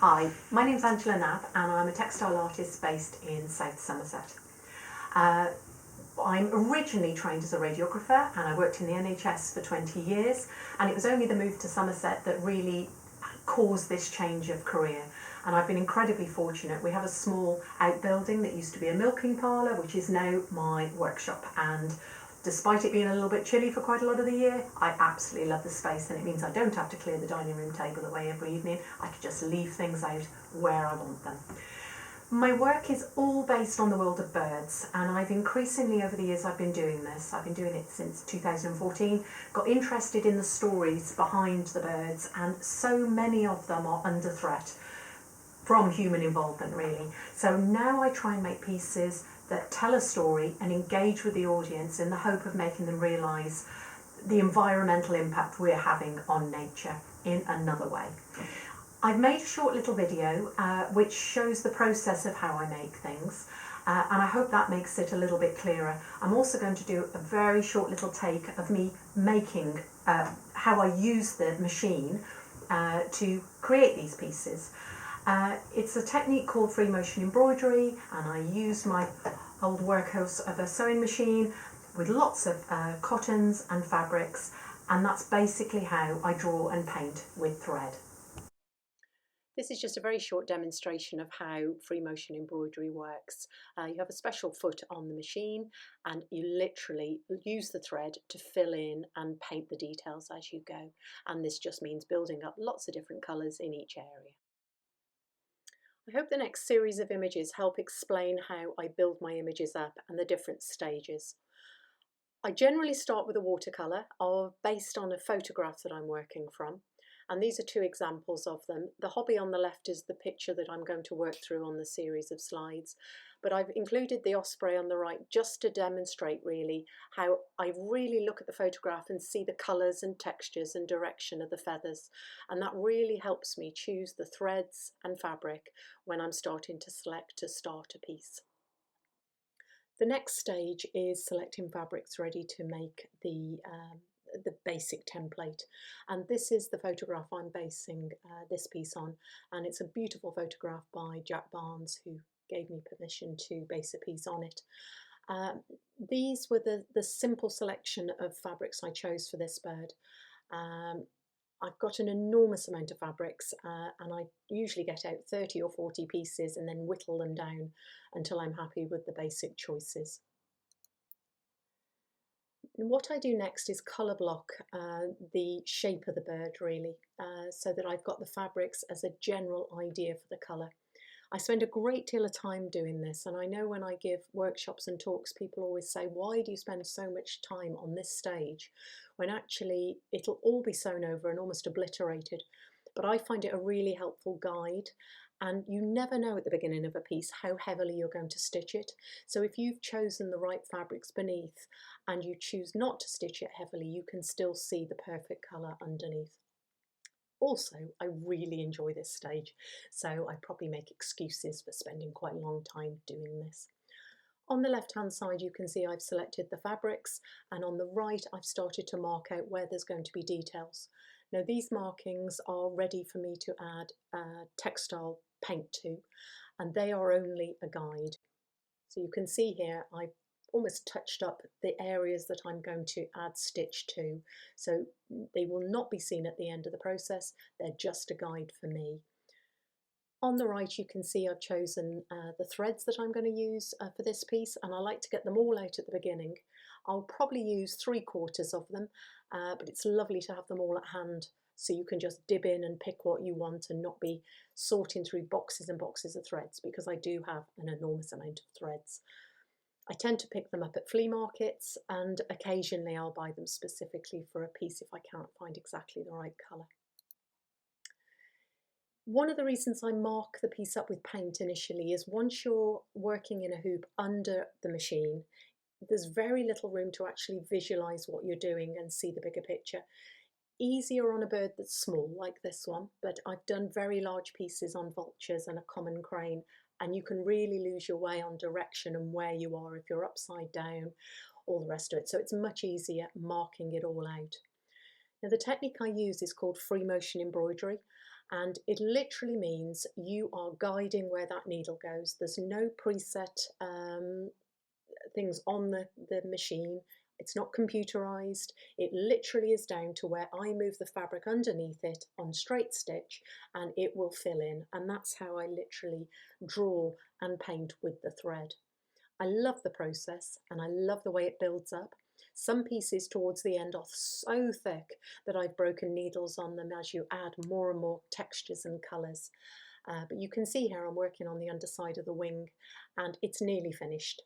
Hi, my name's Angela Knapp and I'm a textile artist based in South Somerset. I'm originally trained as a radiographer and I worked in the NHS for 20 years, and it was only the move to Somerset that really caused this change of career. And I've been incredibly fortunate. We have a small outbuilding that used to be a milking parlour, which is now my workshop, and despite it being a little bit chilly for quite a lot of the year, I absolutely love the space, and it means I don't have to clear the dining room table away every evening. I can just leave things out where I want them. My work is all based on the world of birds, and I've increasingly over the years I've been doing this. I've been doing it since 2014, got interested in the stories behind the birds, and so many of them are under threat from human involvement, really. So now I try and make pieces that tell a story and engage with the audience in the hope of making them realise the environmental impact we're having on nature in another way. I've made a short little video which shows the process of how I make things, and I hope that makes it a little bit clearer. I'm also going to do a very short little take of me making how I use the machine to create these pieces. It's a technique called free motion embroidery, and I use my old workhorse of a sewing machine with lots of cottons and fabrics, and that's basically how I draw and paint with thread. This is just a very short demonstration of how free motion embroidery works. You have a special foot on the machine and you literally use the thread to fill in and paint the details as you go. And this just means building up lots of different colours in each area. I hope the next series of images help explain how I build my images up and the different stages. I generally start with a watercolour based on a photograph that I'm working from. And these are two examples of them. The hobby on the left is the picture that I'm going to work through on the series of slides. But I've included the osprey on the right just to demonstrate really how I really look at the photograph and see the colours and textures and direction of the feathers. And that really helps me choose the threads and fabric when I'm starting to select to start a piece. The next stage is selecting fabrics ready to make the basic template, and this is the photograph I'm basing this piece on, and it's a beautiful photograph by Jack Barnes, who gave me permission to base a piece on it. These were the simple selection of fabrics I chose for this bird. I've got an enormous amount of fabrics and I usually get out 30 or 40 pieces and then whittle them down until I'm happy with the basic choices. And what I do next is colour block the shape of the bird really, so that I've got the fabrics as a general idea for the colour. I spend a great deal of time doing this, and I know when I give workshops and talks people always say, why do you spend so much time on this stage when actually it'll all be sewn over and almost obliterated. But I find it a really helpful guide, and you never know at the beginning of a piece how heavily you're going to stitch it. So if you've chosen the right fabrics beneath and you choose not to stitch it heavily, you can still see the perfect colour underneath. Also, I really enjoy this stage, so I probably make excuses for spending quite a long time doing this. On the left hand side you can see I've selected the fabrics, and on the right I've started to mark out where there's going to be details. Now these markings are ready for me to add textile paint to, and they are only a guide. So you can see here I've almost touched up the areas that I'm going to add stitch to, so they will not be seen at the end of the process, they're just a guide for me. On the right you can see I've chosen the threads that I'm going to use for this piece, and I like to get them all out at the beginning. I'll probably use 3/4 of them, but it's lovely to have them all at hand so you can just dib in and pick what you want and not be sorting through boxes and boxes of threads, because I do have an enormous amount of threads. I tend to pick them up at flea markets, and occasionally I'll buy them specifically for a piece if I can't find exactly the right colour. One of the reasons I mark the piece up with paint initially is once you're working in a hoop under the machine, there's very little room to actually visualise what you're doing and see the bigger picture. Easier on a bird that's small like this one, but I've done very large pieces on vultures and a common crane, and you can really lose your way on direction and where you are if you're upside down, all the rest of it. So it's much easier marking it all out. Now the technique I use is called free motion embroidery, And it literally means you are guiding where that needle goes. There's no preset things on the machine. It's not computerized. It literally is down to where I move the fabric underneath it on straight stitch and it will fill in. And that's how I literally draw and paint with the thread. I love the process and I love the way it builds up. Some pieces towards the end are so thick that I've broken needles on them as you add more and more textures and colours. But you can see here I'm working on the underside of the wing and it's nearly finished.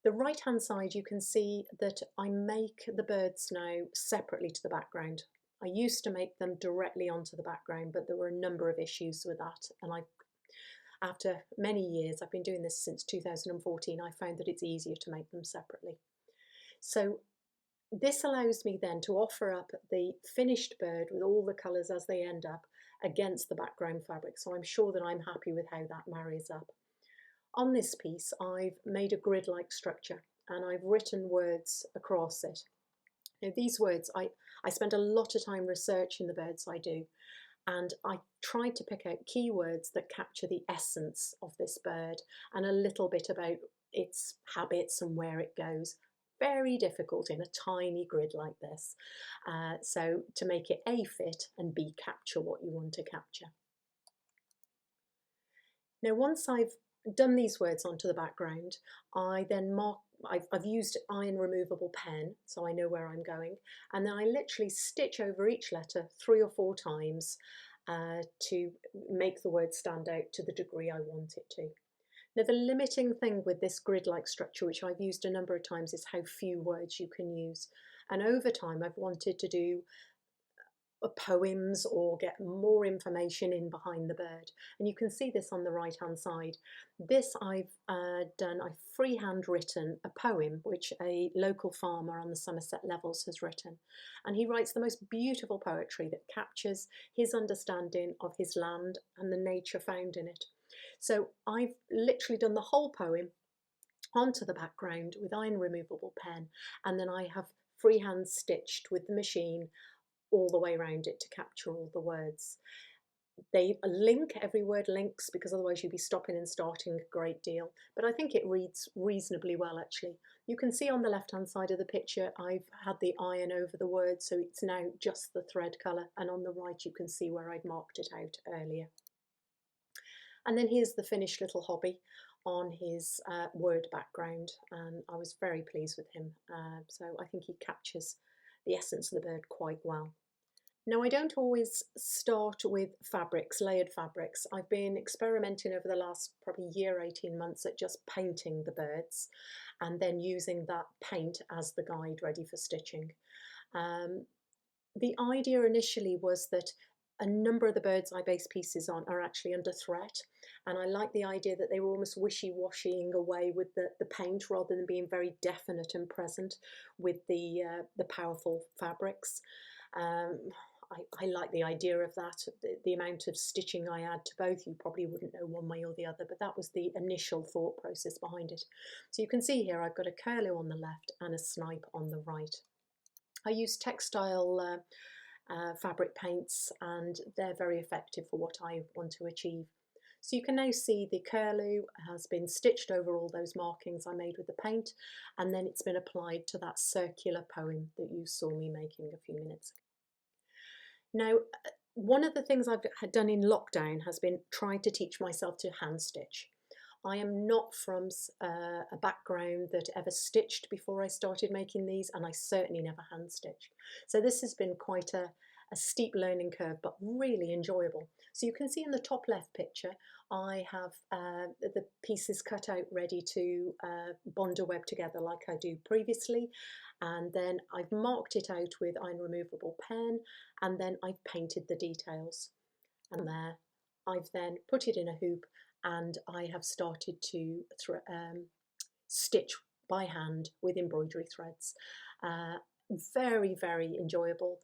The right hand side you can see that I make the birds now separately to the background. I used to make them directly onto the background, but there were a number of issues with that, and after many years, I've been doing this since 2014, I found that it's easier to make them separately. So this allows me then to offer up the finished bird with all the colours as they end up against the background fabric, so I'm sure that I'm happy with how that marries up. On this piece, I've made a grid-like structure and I've written words across it. Now, these words, I spend a lot of time researching the birds I do, and I tried to pick out keywords that capture the essence of this bird and a little bit about its habits and where it goes. Very difficult in a tiny grid like this. So to make it A, fit, and B, capture what you want to capture. Now, once I've done these words onto the background, I then mark, I've used iron removable pen so I know where I'm going, and then I literally stitch over each letter 3 or 4 times to make the word stand out to the degree I want it to. Now, the limiting thing with this grid-like structure, which I've used a number of times, is how few words you can use. And over time I've wanted to do poems or get more information in behind the bird, and you can see this on the right hand side. This I've freehand written a poem which a local farmer on the Somerset Levels has written, and he writes the most beautiful poetry that captures his understanding of his land and the nature found in it. So I've literally done the whole poem onto the background with iron removable pen, and then I have freehand stitched with the machine all the way around it to capture all the words. They link, every word links, because otherwise you'd be stopping and starting a great deal, but I think it reads reasonably well actually. You can see on the left hand side of the picture I've had the iron over the word, so it's now just the thread colour, and on the right you can see where I'd marked it out earlier. And then here's the finished little hobby on his word background, and I was very pleased with him. So I think he captures the essence of the bird quite well. Now, I don't always start with fabrics, layered fabrics. I've been experimenting over the last probably year, 18 months at just painting the birds and then using that paint as the guide ready for stitching. The idea initially was that a number of the birds I base pieces on are actually under threat, and I like the idea that they were almost wishy-washying away with the paint rather than being very definite and present with the powerful fabrics. I like the idea of that. The amount of stitching I add to both, you probably wouldn't know one way or the other, but that was the initial thought process behind it. So you can see here I've got a curlew on the left and a snipe on the right. I use textile fabric paints, and they're very effective for what I want to achieve. So you can now see the curlew has been stitched over all those markings I made with the paint, and then it's been applied to that circular poem that you saw me making a few minutes ago. Now, one of the things I've done in lockdown has been trying to teach myself to hand stitch. I am not from a background that ever stitched before I started making these, and I certainly never hand stitched. So this has been quite a steep learning curve, but really enjoyable. So you can see in the top left picture, I have the pieces cut out ready to bond a web together like I do previously. And then I've marked it out with iron removable pen, and then I've painted the details. And there, I've then put it in a hoop, and I have started to stitch by hand with embroidery threads. Very, very enjoyable,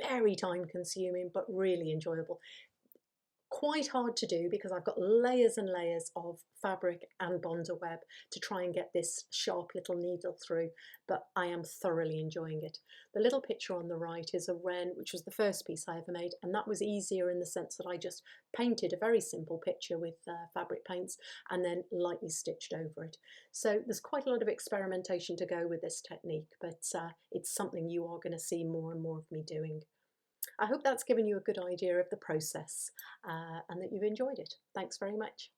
very time consuming, but really enjoyable. quite hard to do because I've got layers and layers of fabric and bonder web to try and get this sharp little needle through, but I am thoroughly enjoying it. The little picture on the right is a wren, which was the first piece I ever made, and that was easier in the sense that I just painted a very simple picture with fabric paints and then lightly stitched over it. So there's quite a lot of experimentation to go with this technique, but it's something you are going to see more and more of me doing. I hope that's given you a good idea of the process and that you've enjoyed it. Thanks very much.